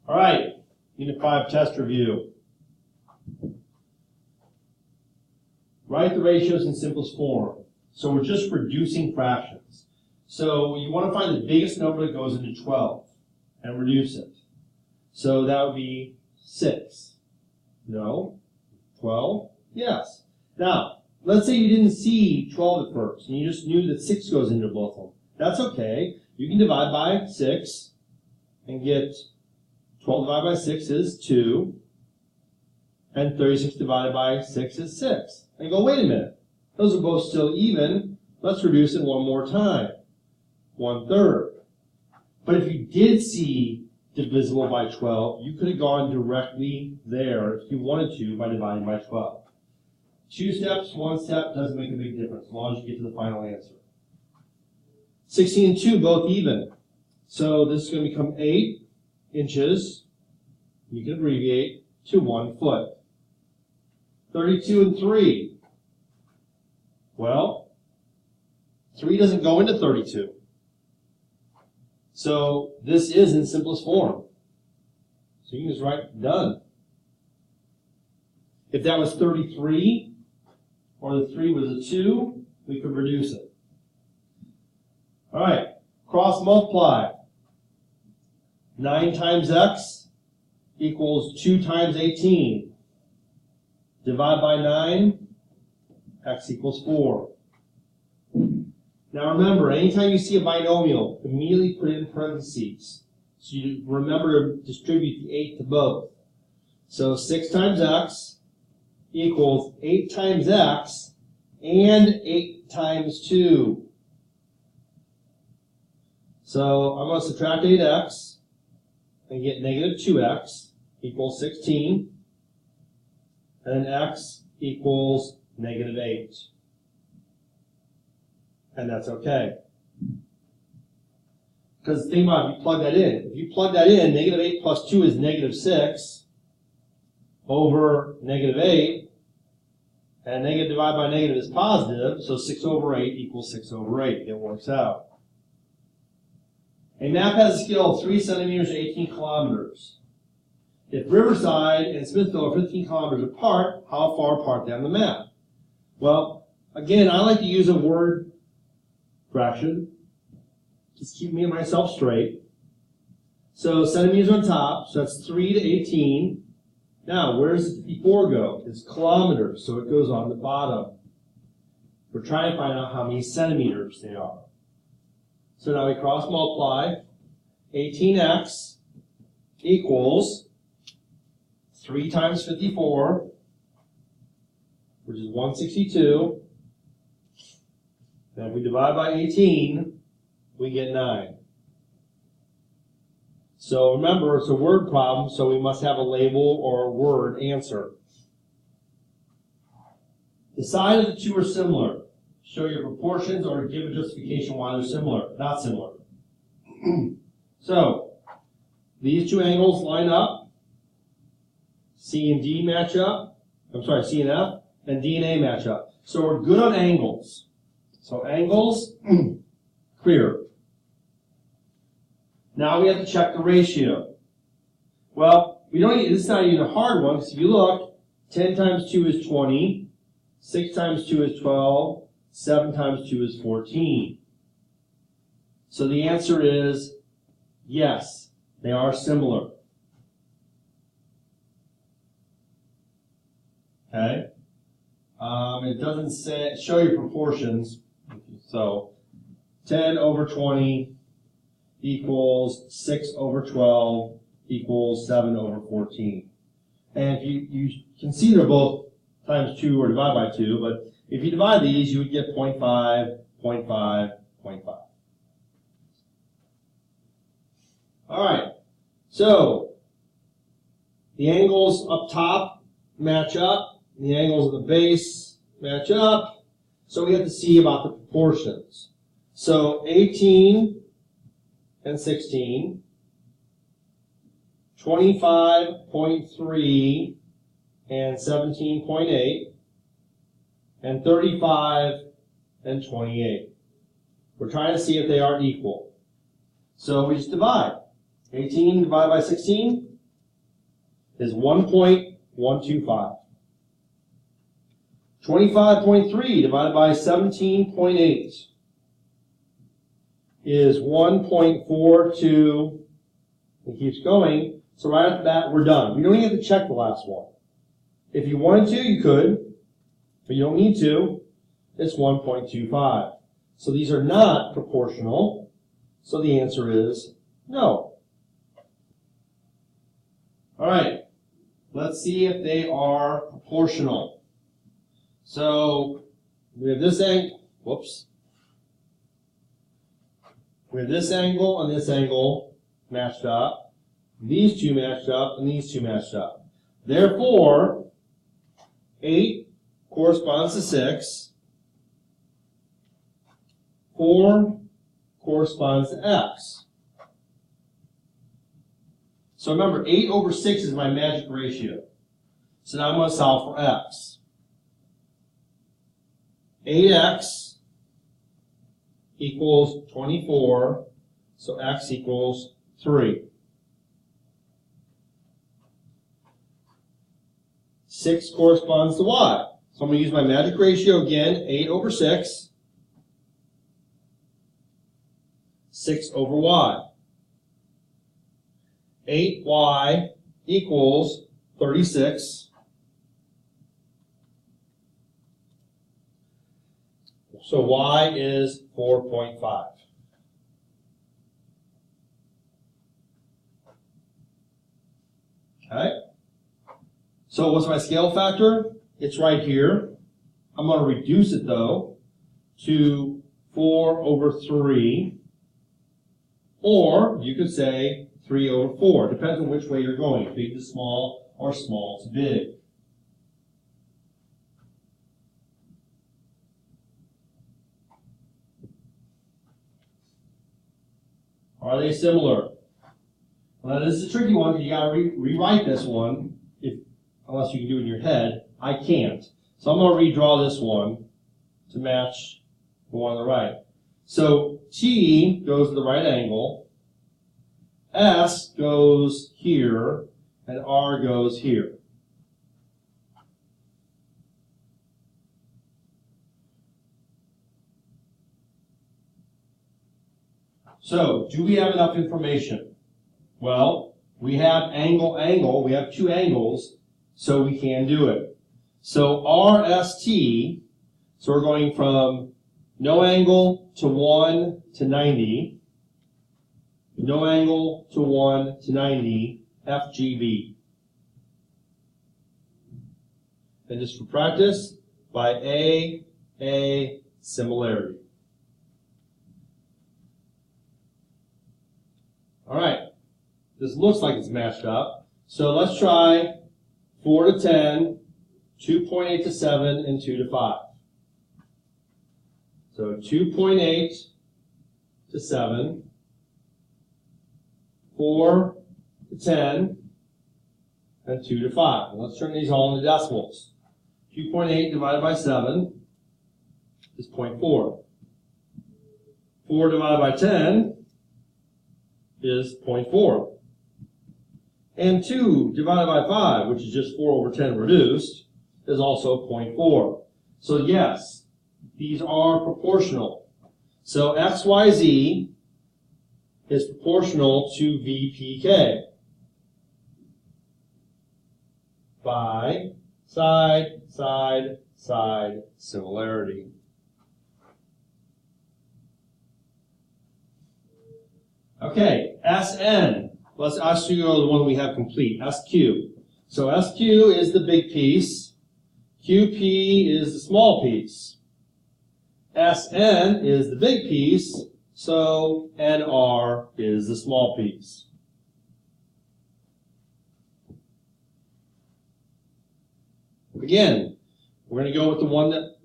All right, Unit 5 test review. Write the ratios in simplest form. So we're just reducing fractions. So you want to find the biggest number that goes into 12 and reduce it. So that would be 6. No. 12? Yes. Now, let's say you didn't see 12 at first, and you just knew that 6 goes into both of them. That's okay. You can divide by 6 and get 12 divided by 6 is 2, and 36 divided by 6 is 6. And go, wait a minute. Those are both still even. Let's reduce it one more time. 1/3. But if you did see divisible by 12, you could have gone directly there if you wanted to by dividing by 12. 2 steps, 1 step doesn't make a big difference as long as you get to the final answer. 16 and 2 both even. So this is going to become 8 inches. You can abbreviate to 1 foot. 32 and 3. Well, 3 doesn't go into 32. So this is in simplest form. So you can just write done. If that was 33, or the 3 was a 2, we could reduce it. All right, cross multiply. 9 times x equals 2 times 18. Divide by 9, x equals 4. Now remember, anytime you see a binomial, immediately put it in parentheses. So you remember to distribute the 8 to both. So 6 times x equals 8 times x and 8 times 2. So I'm going to subtract 8x and get negative 2x equals 16. And then x equals negative 8. And that's okay. Because think about it, if you plug that in. If you plug that in, negative 8 plus 2 is negative 6 over negative 8. And negative divided by negative is positive, so 6 over 8 equals 6 over 8. It works out. A map has a scale of 3 centimeters to 18 kilometers. If Riverside and Smithville are 15 kilometers apart, how far apart are they on the map? Well, again, I like to use a word fraction. Just keep me and myself straight. So centimeters on top, so that's 3 to 18. Now, where does the 54 go? It's kilometers, so it goes on the bottom. We're trying to find out how many centimeters they are. So now we cross multiply. 18x equals 3 times 54, which is 162. Then if we divide by 18, we get 9. So remember, it's a word problem, so we must have a label or a word answer. Decide if the two are similar. Show your proportions or give a justification why they're similar, not similar. So, these two angles line up. C and D match up. I'm sorry, C and F, and D and A match up. So we're good on angles. So angles, clear. Now we have to check the ratio. Well, we don't. This is not even a hard one, because if you look, 10 times 2 is 20, 6 times 2 is 12, 7 times 2 is 14. So the answer is yes, they are similar. Okay? It doesn't say, show your proportions. So 10 over 20 equals 6 over 12 equals 7 over 14. And if you can see they're both times 2 or divide by 2, but if you divide these, you would get 0.5, 0.5, 0.5. All right, so the angles up top match up, and the angles at the base match up, so we have to see about the proportions. So 18 and 16, 25.3 and 17.8, and 35 and 28. We're trying to see if they are equal. So we just divide. 18 divided by 16, is 1.125. 25.3 divided by 17.8 is 1.42. It keeps going. So right off the bat, we're done. We don't even have to check the last one. If you wanted to, you could, but you don't need to. It's 1.25. So these are not proportional. So the answer is no. All right. Let's see if they are proportional. So we have this angle. Whoops. We have this angle and this angle matched up. These two matched up and these two matched up. Therefore, 8 corresponds to 6. 4 corresponds to x. So remember, 8 over 6 is my magic ratio. So now I'm going to solve for x. 8x equals 24, so x equals 3. 6 corresponds to y. So I'm going to use my magic ratio again, 8 over 6. 6 over y. 8y equals 36. So y is 4.5. Okay? So what's my scale factor? It's right here. I'm going to reduce it, though, to 4 over 3. Or you could say 3 over 4. Depends on which way you're going, big to small or small to big. Are they similar? Well, this is a tricky one. You got to rewrite this one, unless you can do it in your head. I can't. So I'm going to redraw this one to match the one on the right. So T goes to the right angle, S goes here, and R goes here. So, do we have enough information? Well, we have angle, we have 2 angles, so we can do it. So RST, so we're going from no angle to 1 to 90, no angle to 1 to 90, FGB. And just for practice, by A, similarity. All right, this looks like it's matched up. So let's try 4 to 10, 2.8 to 7, and 2 to 5. So 2.8 to 7, 4 to 10, and 2 to 5. And let's turn these all into decimals. 2.8 divided by 7 is 0.4. 4 divided by 10 is 0.4. And 2 divided by 5, which is just 4 over 10 reduced, is also 0.4. So yes, these are proportional. So XYZ is proportional to VPK by side, side, side similarity. Okay, SN. Let's actually go to the one we have complete, SQ. So SQ is the big piece. QP is the small piece. SN is the big piece. So NR is the small piece. Again, we're going to go with the one that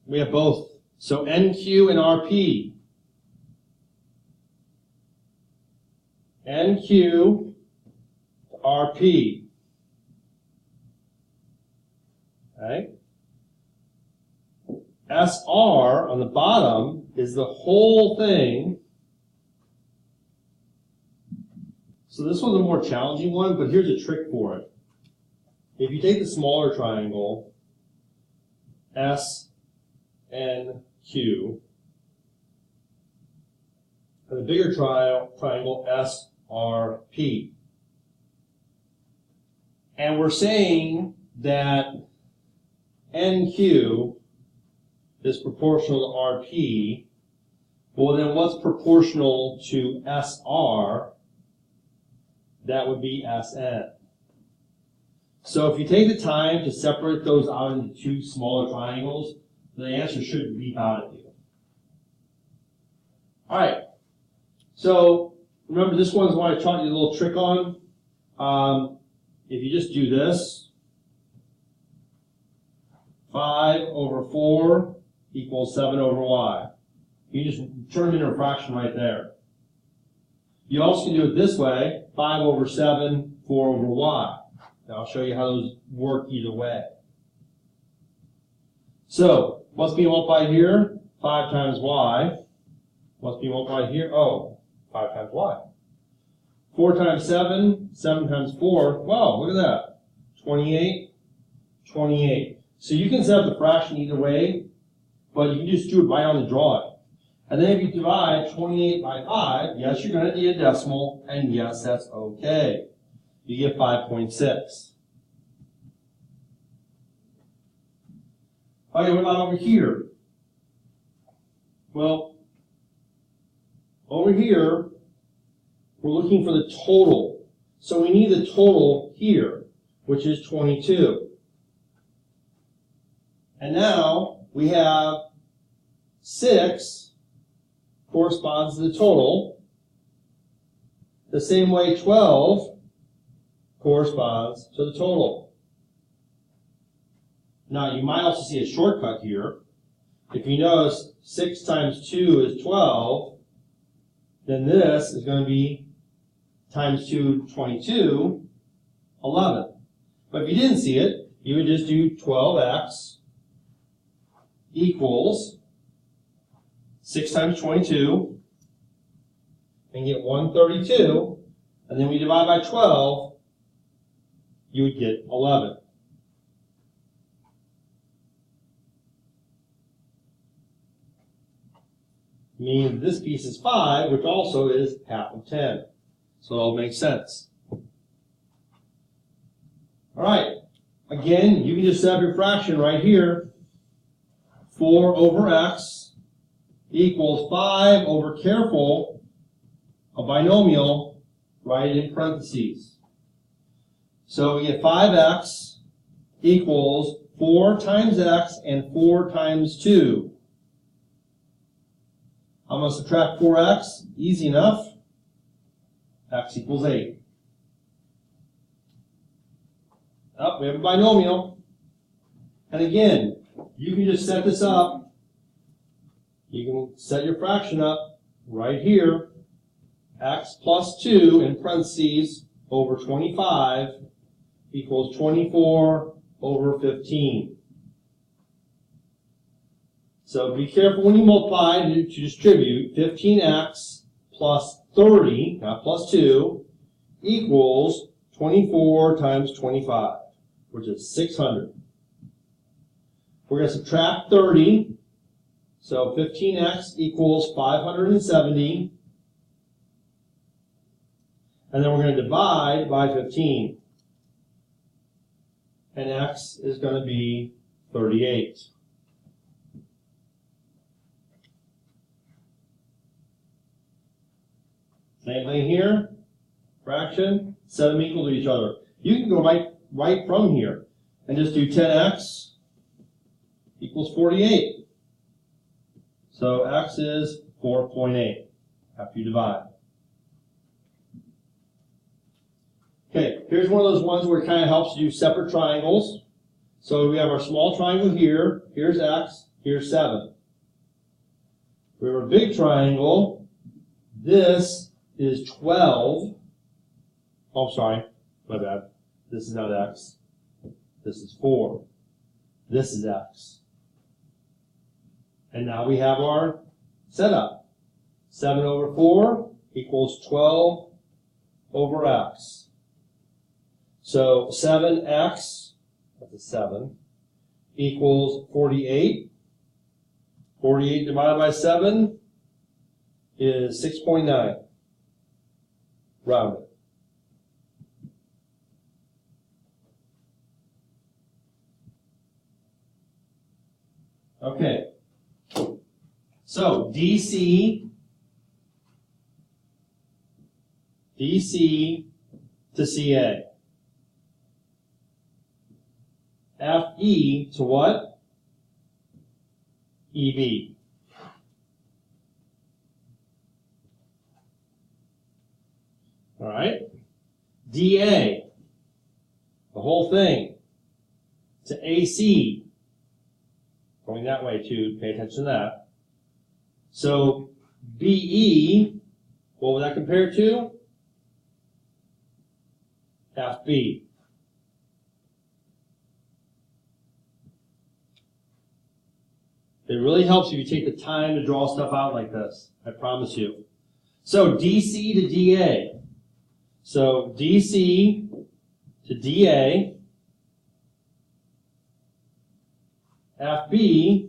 we have both. So NQ and RP. NQ, RP. Okay. SR on the bottom is the whole thing. So this one's a more challenging one, but here's a trick for it. if you take the smaller triangle, SNQ, and the bigger triangle, SRP, and we're saying that NQ is proportional to RP, well then what's proportional to SR? That would be SN. So if you take the time to separate those out into two smaller triangles, the answer should leap out at you. Alright, so remember this one's what I taught you a little trick on. If you just do this, 5 over 4 equals 7 over y. You just turn them into a fraction right there. You also can do it this way, 5 over 7, 4 over y. Now I'll show you how those work either way. So, what's being multiplied here? 5 times y. What's being multiplied here? Oh, 5 times y. 4 times 7, 7 times 4. Wow, look at that. 28, 28. So you can set up the fraction either way, but you can just do it right on the drawing. And then if you divide 28 by 5, yes, you're going to need a decimal, and yes, that's okay. You get 5.6. Okay, what about over here? Well, over here, we're looking for the total. So we need the total here, which is 22. And now we have 6 corresponds to the total. The same way 12 corresponds to the total. Now you might also see a shortcut here. If you notice 6 times 2 is 12, then this is going to be times 2, 22, 11. But if you didn't see it, you would just do 12x equals 6 times 22 and get 132, and then we divide by 12, you would get 11. Meaning this piece is 5, which also is half of 10. So it all makes sense. Alright, again, you can just set up your fraction right here. 4 over x equals 5 over, careful, a binomial, write it in parentheses. So we get 5x equals 4 times x and 4 times 2. I'm going to subtract 4x, easy enough. X equals 8. Oh, we have a binomial. And again, you can just set this up. You can set your fraction up right here. X plus 2 in parentheses over 25 equals 24 over 15. So be careful when you multiply to distribute. 15x plus 30, not plus 2, equals 24 times 25, which is 600. We're going to subtract 30, so 15x equals 570, and then we're going to divide by 15, and x is going to be 38. Same thing here, fraction, set them equal to each other. You can go right from here and just do 10x equals 48. So x is 4.8 after you divide. Okay, here's one of those ones where it kind of helps you do separate triangles. So we have our small triangle here, here's x, here's 7. We have a big triangle, this is 12. Oh, sorry, my bad. This is not x. This is 4. This is x. And now we have our setup. 7 over 4 equals 12 over x. So 7x that's a 7, equals 48. 48 divided by 7 is 6.9, rounded. Okay, so DC to CA. FE to what? EB. All right. DA, the whole thing, to AC. Going that way too, pay attention to that. So BE, what would that compare to? FB. It really helps if you take the time to draw stuff out like this, I promise you. So DC to DA. So DC to DA, FB,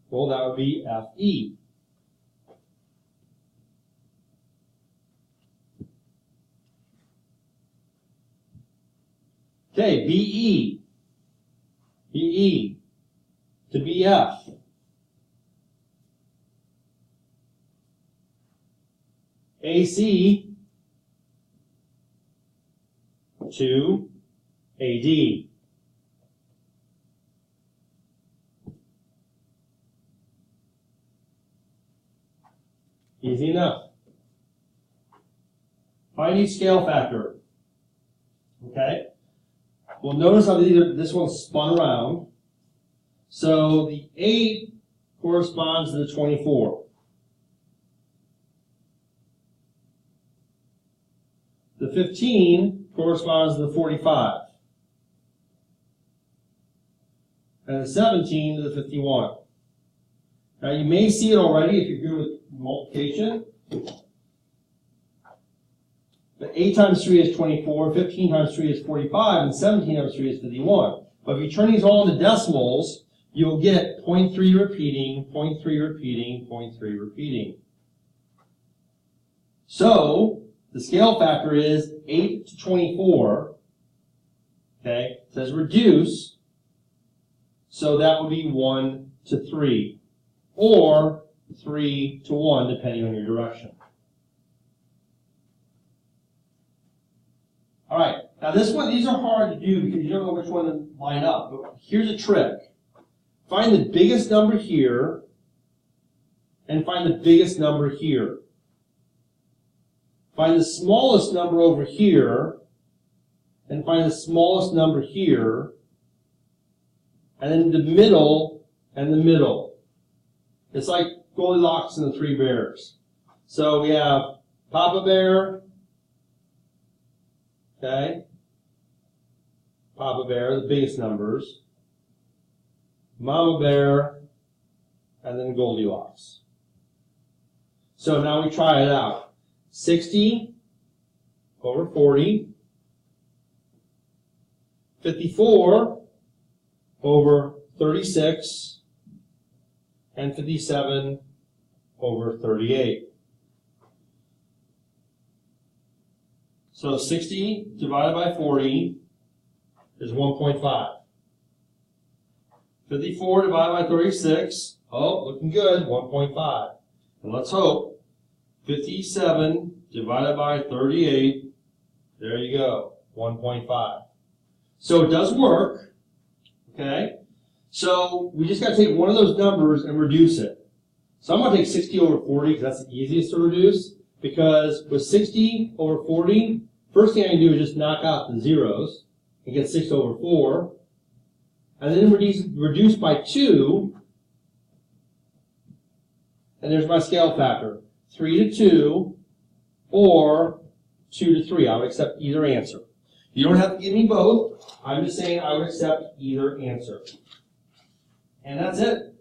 well, that would be FE. Okay, BE to BF. AC to AD. Easy enough. Find each scale factor. Okay? Well, notice how this one's spun around. So the 8 corresponds to the 24. The 15 corresponds to the 45. And the 17 to the 51. Now you may see it already if you're good with multiplication. But 8 times 3 is 24, 15 times 3 is 45, and 17 times 3 is 51. But if you turn these all into decimals, you'll get 0.3 repeating, 0.3 repeating, 0.3 repeating. So the scale factor is 8 to 24. Okay, it says reduce. So that would be 1 to 3. Or 3 to 1, depending on your direction. All right, now these are hard to do because you don't know which one to line up. But here's a trick. Find the biggest number here and find the biggest number here. Find the smallest number over here and find the smallest number here. And then the middle and the middle. It's like Goldilocks and the Three Bears. So we have Papa Bear, okay? Papa Bear, the biggest numbers. Mama Bear, and then Goldilocks. So now we try it out. 60 over 40. 54 over 36. And 57 over 38. So 60 divided by 40 is 1.5. 54 divided by 36, oh, looking good, 1.5. And let's hope 57 divided by 38, there you go, 1.5. So it does work, okay? So we just got to take one of those numbers and reduce it. So I'm going to take 60 over 40 because that's the easiest to reduce. Because with 60 over 40, first thing I can do is just knock out the zeros and get 6 over 4. And then reduce by 2. And there's my scale factor. 3 to 2 or 2 to 3. I would accept either answer. You don't have to give me both. I'm just saying I would accept either answer. And that's it.